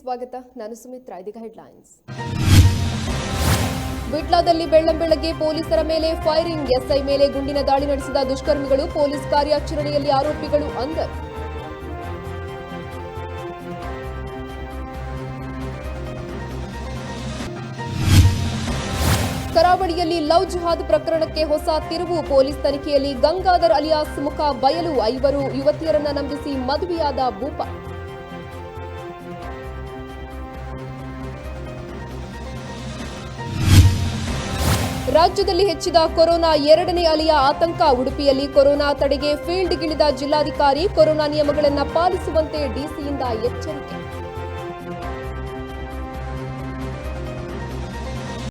ಸ್ವಾಗತ. ನಾನು ಸುಮಿತ್ರಾ. ಇದೀಗ ಹೆಡ್ಲೈನ್ಸ್. ವಿಟ್ಲಾದಲ್ಲಿ ಬೆಳ್ಳಂಬೆಳಗ್ಗೆ ಪೊಲೀಸರ ಮೇಲೆ ಫೈರಿಂಗ್. ಎಸ್ಐ ಮೇಲೆ ಗುಂಡಿನ ದಾಳಿ ನಡೆಸಿದ ದುಷ್ಕರ್ಮಿಗಳು. ಪೊಲೀಸ್ ಕಾರ್ಯಾಚರಣೆಯಲ್ಲಿ ಆರೋಪಿಗಳು ಅಂದರ್. ಕರಾವಳಿಯಲ್ಲಿ ಲವ್ ಜಿಹಾದ್ ಪ್ರಕರಣಕ್ಕೆ ಹೊಸ ತಿರುವು. ಪೊಲೀಸ್ ತನಿಖೆಯಲ್ಲಿ ಗಂಗಾಧರ್ ಅಲಿಯಾಸ್ ಮುಖ ಬಯಲು. 5 ಯುವತಿಯರನ್ನ ನಂಬಿಸಿ ಮದುವೆಯಾದ ಭೂಪ. ರಾಜ್ಯದಲ್ಲಿ ಹೆಚ್ಚಿದ ಕೊರೋನಾ 2ನೇ ಅಲೆಯ ಆತಂಕ. ಉಡುಪಿಯಲ್ಲಿ ಕೊರೋನಾ ತಡೆಗೆ ಫೀಲ್ಡ್ಗಿಳಿದ ಜಿಲ್ಲಾಧಿಕಾರಿ. ಕೊರೋನಾ ನಿಯಮಗಳನ್ನು ಪಾಲಿಸುವಂತೆ ಡಿಸಿಯಿಂದ ಎಚ್ಚರಿಕೆ.